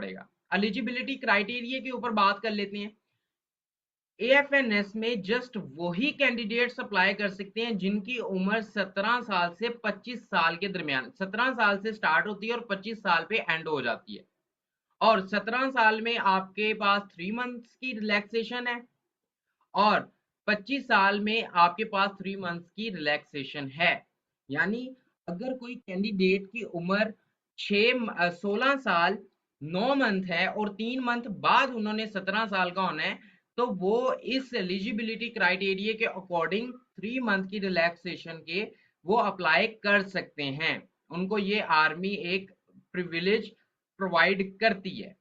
पड़ेगा। Eligibility criteria के ऊपर बात कर लेते हैं। एएफएनएस में जस्ट वही कैंडिडेट्स अप्लाई कर सकते हैं जिनकी उम्र 17 साल से 25 साल के दरमियान, 17 साल से स्टार्ट होती है और 25 साल पे एंड हो जाती है। और 17 साल में आपके पास 3 मंथ्स की रिलैक्सेशन है और 25 साल में आपके पास 3 मंथ्स की रिलैक्सेशन है। यानी अगर कोई कैंडिडेट की उम्र 16 साल 9 मंथ है और 3 मंथ बाद उन्होंने 17 साल का होना है, तो वो इस एलिजिबिलिटी क्राइटेरिया के अकॉर्डिंग 3 मंथ की रिलैक्सेशन के वो अप्लाई कर सकते हैं। उनको ये आर्मी एक प्रिविलेज प्रोवाइड करती है।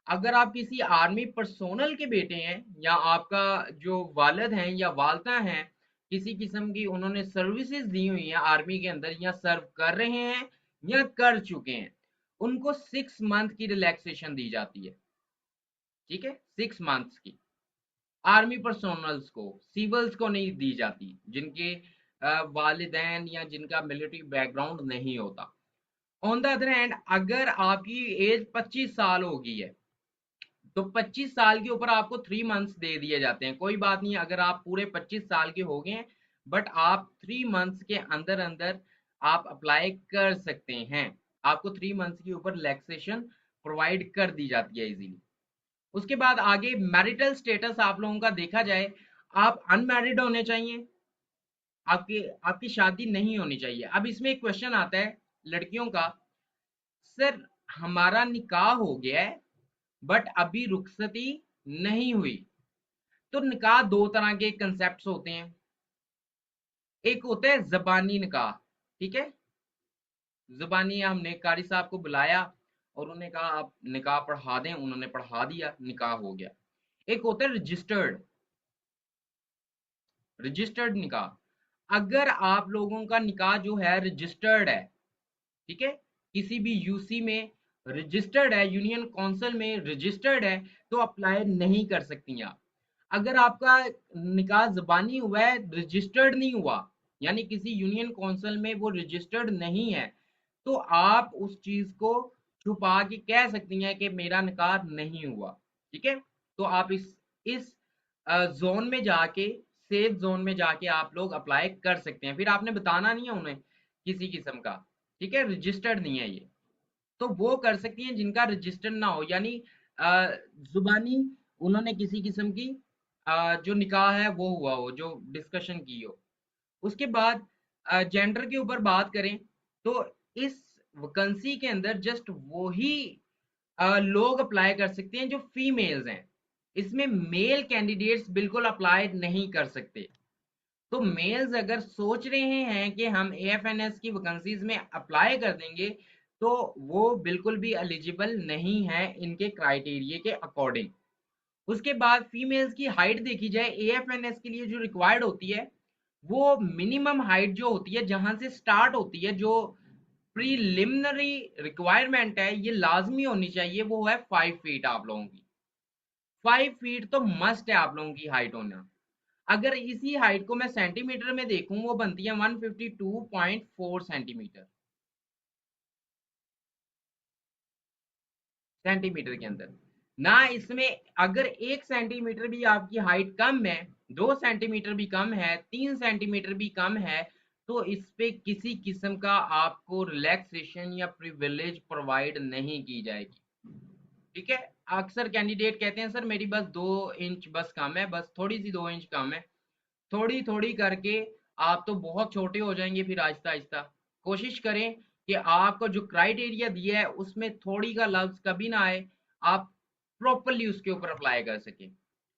अगर आप किसी आर्मी पर्सोनल के बेटे हैं या आपका जो वालिद हैं या वालदा हैं, किसी किस्म की उन्होंने सर्विसेज दी हुई हैं आर्मी के अंदर या सर्व कर रहे हैं या कर चुके हैं, उनको 6 मंथ की रिलैक्सेशन दी जाती है। ठीक है, 6 मंथ्स की। आर्मी पर्सोनल्स को, सिविल्स को नहीं दी जाती, जिनके वालिदैन या जिनका मिलिट्री बैकग्राउंड नहीं होता। ऑन द अदर हैंड, अगर आपकी एज 25 साल हो गई है तो 25 साल के ऊपर आपको 3 मंथ्स दे दिए जाते हैं। कोई बात नहीं, अगर आप पूरे 25 साल के हो गए हैं बट आप 3 मंथ्स के अंदर अंदर आप अप्लाई कर सकते हैं। आपको 3 मंथ्स के ऊपर रिलैक्सेशन प्रोवाइड कर दी जाती है इजीली। उसके बाद आगे मैरिटल स्टेटस आप लोगों का देखा जाए, आप अनमैरिड होने चाहिए, आपकी आपकी शादी नहीं होनी चाहिए। अब इसमें एक क्वेश्चन आता है लड़कियों का, सर हमारा निकाह हो गया है बट अभी रुखसती नहीं हुई। तो निकाह दो तरह के कंसेप्ट होते हैं। एक होता है जबानी निकाह। ठीक है, जबानी हमने कारी साहब को बुलाया और उन्होंने कहा आप निकाह पढ़ा दें, उन्होंने पढ़ा दिया, निकाह हो गया। एक होता है रजिस्टर्ड, रजिस्टर्ड निकाह। अगर आप लोगों का निकाह जो है रजिस्टर्ड है, ठीक है, किसी भी यूसी में रजिस्टर्ड है, यूनियन काउंसिल में रजिस्टर्ड है, तो अप्लाई नहीं कर सकती आप। अगर आपका निकाह ज़बानी हुआ है, रजिस्टर्ड नहीं हुआ, यानी किसी यूनियन काउंसिल में वो रजिस्टर्ड नहीं है, तो आप उस चीज़ को छुपा के कह सकती हैं कि मेरा निकाह नहीं हुआ। ठीक है, तो आप इस जोन में जाके, सेफ जोन में जाके आप लोग अप्लाई कर सकते हैं। फिर आपने बताना नहीं है उन्हें किसी किस्म का, ठीक है, रजिस्टर्ड नहीं है ये, तो वो कर सकती हैं जिनका रजिस्टर्ड ना हो, यानी जुबानी उन्होंने किसी किस्म की जो निकाह है वो हुआ हो, जो डिस्कशन की हो। उसके बाद जेंडर के ऊपर बात करें तो इस वैकेंसी के अंदर जस्ट वो ही लोग अप्लाई कर सकते हैं जो फीमेल्स हैं। इसमें मेल कैंडिडेट्स बिल्कुल अप्लाई नहीं कर सकते। तो मेल्स अगर सोच रहे हैं कि हम एएफएनएस की वैकेंसीज में अप्लाई कर देंगे, तो वो बिल्कुल भी एलिजिबल नहीं है इनके क्राइटेरिया के अकॉर्डिंग। उसके बाद फीमेल्स की हाइट देखी जाए, एएफएनएस के लिए जो रिक्वायर्ड होती है वो मिनिमम हाइट जो होती है, जहां से स्टार्ट होती है, जो प्रीलिमिनरी रिक्वायरमेंट है, ये लाजमी होनी चाहिए, वो है 5 फीट आप लोगों की। 5 फीट तो मस्ट है आप लोगों की हाइट होना। अगर इसी हाइट को मैं सेंटीमीटर में देखूं, वो बनती है 152.4 सेंटीमीटर, सेंटीमीटर के अंदर ना। इसमें अगर 1 सेंटीमीटर भी आपकी हाइट कम है, 2 सेंटीमीटर भी कम है, 3 सेंटीमीटर भी कम है, तो इस पे किसी किस्म का आपको रिलैक्सेशन या प्रिविलेज प्रोवाइड नहीं की जाएगी। ठीक है, अक्सर कैंडिडेट कहते हैं सर मेरी बस 2 इंच बस कम है, बस थोड़ी सी 2 इंच कम है। थोड़ी थोड़ी करके आप तो बहुत छोटे हो जाएंगे। फिर आहिस्ता आहिस्ता कोशिश करें कि आपको जो क्राइटेरिया दिया है उसमें थोड़ी का लफ्ज कभी ना आए, आप प्रॉपरली उसके ऊपर अप्लाई कर सकें।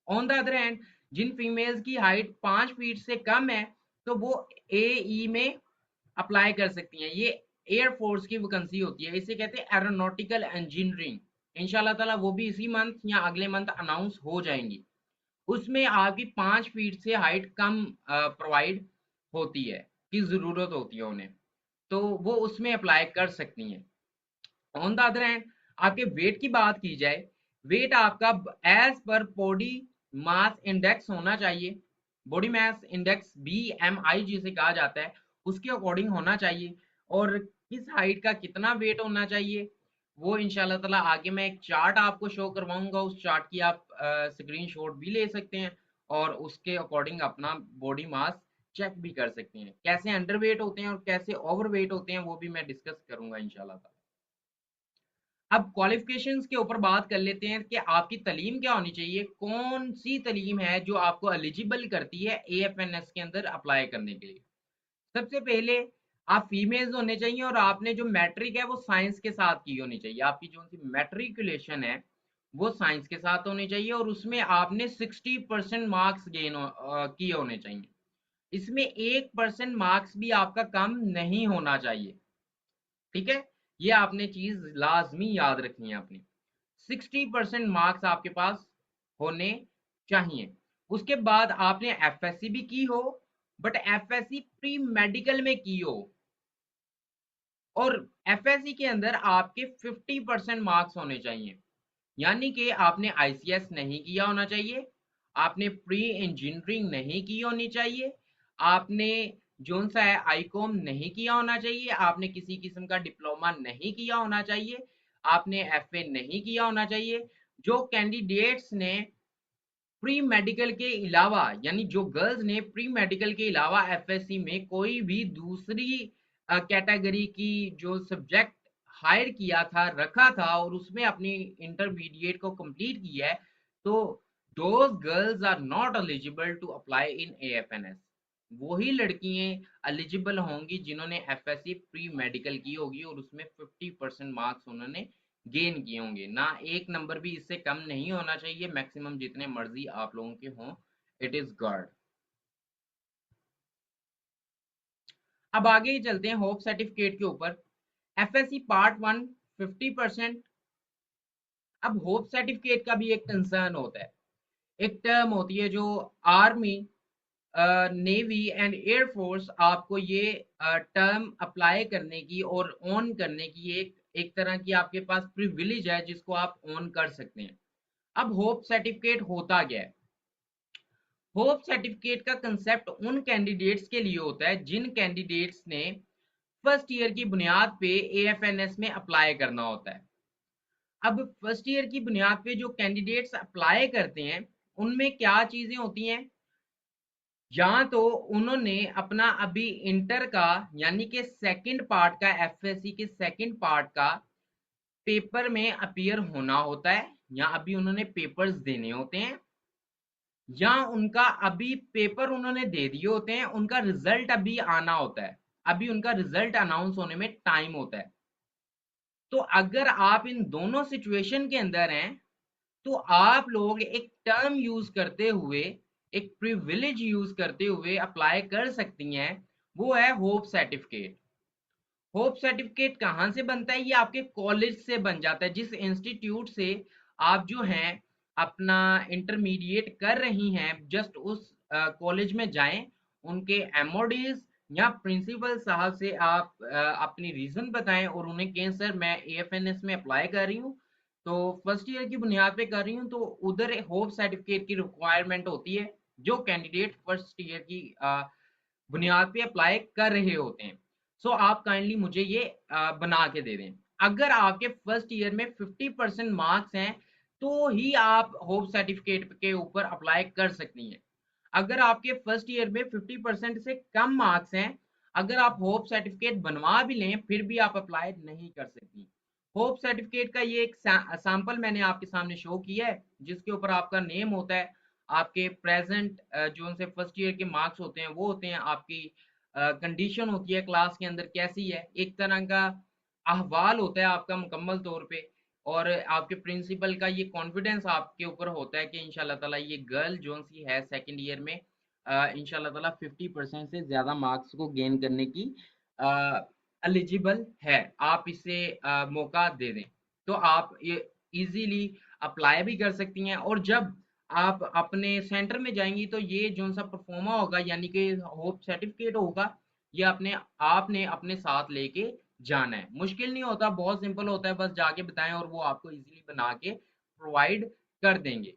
ऑन द अदर हैंड, जिन फीमेल्स की हाइट 5 फीट से कम है, तो वो ए में अप्लाई कर सकती हैं। ये एयरफोर्स की वैकेंसी होती है, इसे कहते हैं एरोनॉटिकल इंजीनियरिंग। इंशाल्लाह ताला वो भी इसी मंथ या अगले मंथ अनाउंस हो जाएंगी। उसमें आपकी 5 फीट से हाइट कम प्रोवाइड होती है, की जरूरत होती है उन्हें, तो वो उसमें अप्लाई कर सकती हैं। ऑन द अदर हैंड, आपके वेट की बात की जाए, वेट आपका as per body mass index होना चाहिए। बॉडी मास इंडेक्स BMI जिसे कहा जाता है, उसके अकॉर्डिंग होना चाहिए। और किस हाइट का कितना वेट होना चाहिए, वो इंशाल्लाह ताला आगे मैं एक चार्ट आपको शो करवाऊंगा, उस चार्ट की आप स्क्रीनशॉट भी ले सकते हैं और उसके अकॉर्डिंग अपना बॉडी मास चेक भी कर सकते हैं। कैसे अंडरवेट होते हैं और कैसे ओवरवेट होते हैं वो भी मैं डिस्कस करूंगा इंशाल्लाह ताला। अब क्वालिफिकेशंस के ऊपर बात कर लेते हैं कि आपकी तालीम क्या होनी चाहिए, कौन सी तालीम है जो आपको एलिजिबल करती है एएफएनएस के अंदर अप्लाई करने के लिए। सबसे पहले आप फीमेल्स होने चाहिए और आपने जो मैट्रिक है वो साइंस के साथ की होनी चाहिए। आपकी जो सी मैट्रिकुलेशन है वो साइंस के साथ होनी चाहिए और उसमें आपने 60% मार्क्स किए होने चाहिए। इसमें 1% मार्क्स भी आपका कम नहीं होना चाहिए। ठीक है, ये आपने चीज लाजमी याद रखनी है अपनी। 60% मार्क्स आपके पास होने चाहिए। उसके बाद आपने एफएससी भी की हो, बट एफएससी प्री मेडिकल में की हो, और एफएससी के अंदर आपके 50% मार्क्स होने चाहिए। यानी कि आपने आईसीएस नहीं किया होना चाहिए, आपने प्री इंजीनियरिंग नहीं की होनी चाहिए, आपने जोन सा है आईकॉम नहीं किया होना चाहिए, आपने किसी किस्म का डिप्लोमा नहीं किया होना चाहिए, आपने एफए नहीं किया होना चाहिए। जो कैंडिडेट्स ने प्री मेडिकल के अलावा, यानी जो गर्ल्स ने प्री मेडिकल के अलावा एफएससी में कोई भी दूसरी कैटेगरी की जो सब्जेक्ट हायर किया था, रखा था और उसमें अपनी इंटरमीडिएट को कंप्लीट किया है, तो those girls are not eligible to apply in AFNS. वही लड़कियां एलिजिबल होंगी जिन्होंने एफएससी प्री मेडिकल की होगी और उसमें 50% मार्क्स उन्होंने गेन किए होंगे। ना एक नंबर भी इससे कम नहीं होना चाहिए, मैक्सिमम जितने मर्जी आप लोगों के हों, इट इज गॉड। अब आगे ही चलते हैं होप सर्टिफिकेट के ऊपर। FSc part one 50%। अब होप सर्टिफिकेट का भी एक कंसर्न होता है, एक टर्म होती है जो आर्मी, नेवी एंड एयरफोर्स आपको ये टर्म अप्लाई करने की और ऑन करने की एक एक तरह की आपके पास प्रिविलेज है जिसको आप ऑन कर सकते हैं। अब होप सर्टिफिकेट होता क्या है? होप सर्टिफिकेट का कंसेप्ट उन कैंडिडेट्स के लिए होता है जिन कैंडिडेट्स ने फर्स्ट ईयर की बुनियाद पे एएफएनएस में अप्लाई करना होता है। अब फर्स्ट ईयर की बुनियाद पे जो कैंडिडेट्स अप्लाई करते हैं उनमें क्या चीजें होती हैं, या तो उन्होंने अपना अभी इंटर का यानी कि सेकंड पार्ट का, एफएससी के सेकंड पार्ट का पेपर में अपीयर होना होता है, या अभी उन्होंने पेपर्स देने होते हैं, या उनका अभी पेपर उन्होंने दे दिए होते हैं, उनका रिजल्ट अभी आना होता है, अभी उनका रिजल्ट अनाउंस होने में टाइम होता है। तो अगर आप इन दोनों सिचुएशन के अंदर हैं तो आप लोग एक टर्म यूज करते हुए, एक प्रिविलेज यूज करते हुए अप्लाई कर सकती हैं, वो है होप सर्टिफिकेट। होप सर्टिफिकेट कहाँ से बनता है? ये आपके कॉलेज से बन जाता है। जिस इंस्टीट्यूट से आप जो हैं अपना इंटरमीडिएट कर रही हैं, जस्ट उस कॉलेज में जाएं, उनके एमओडीज या प्रिंसिपल साहब से आप अपनी रीजन बताएं और उन्हें कहें सर मैं एएफएनएस में अप्लाई कर रही हूँ, तो फर्स्ट ईयर की बुनियाद पे कर रही हूँ, तो उधर होप सर्टिफिकेट की रिक्वायरमेंट होती है जो कैंडिडेट फर्स्ट ईयर की बुनियाद पे अप्लाई कर रहे होते हैं। सो आप काइंडली मुझे ये बना के दे दें। अगर आपके फर्स्ट ईयर में 50% मार्क्स हैं तो ही आप होप सर्टिफिकेट के ऊपर अप्लाई कर सकती हैं। अगर आपके फर्स्ट ईयर में 50% से कम मार्क्स हैं, अगर आप होप सर्टिफिकेट बनवा भी लें फिर भी आप अप्लाई नहीं कर सकती। होप सर्टिफिकेट का ये एक सैंपल मैंने आपके सामने शो किया है जिसके ऊपर आपका नेम होता है, आपके प्रेजेंट जो उनसे फर्स्ट ईयर के मार्क्स होते हैं वो होते हैं, आपकी कंडीशन होती है क्लास के अंदर कैसी है, एक तरह का अहवाल होता है आपका मुकम्मल तौर पे, और आपके प्रिंसिपल का ये कॉन्फिडेंस आपके ऊपर होता है कि इंशाल्लाह ताला ये गर्ल जो सी है सेकंड ईयर में इंशाल्लाह ताला 50% से ज़्यादा मार्क्स को गेन करने की एलिजिबल है, आप इसे मौका दे दें, तो आप ये इजीली अप्लाई भी कर सकती हैं। और जब आप अपने सेंटर में जाएंगी तो ये जो सा परफॉर्मा होगा यानी कि होप सर्टिफिकेट होगा, ये अपने आपने अपने साथ लेके जाना है। मुश्किल नहीं होता, बहुत सिंपल होता है, बस जाके बताएं और वो आपको इजीली बना के प्रोवाइड कर देंगे।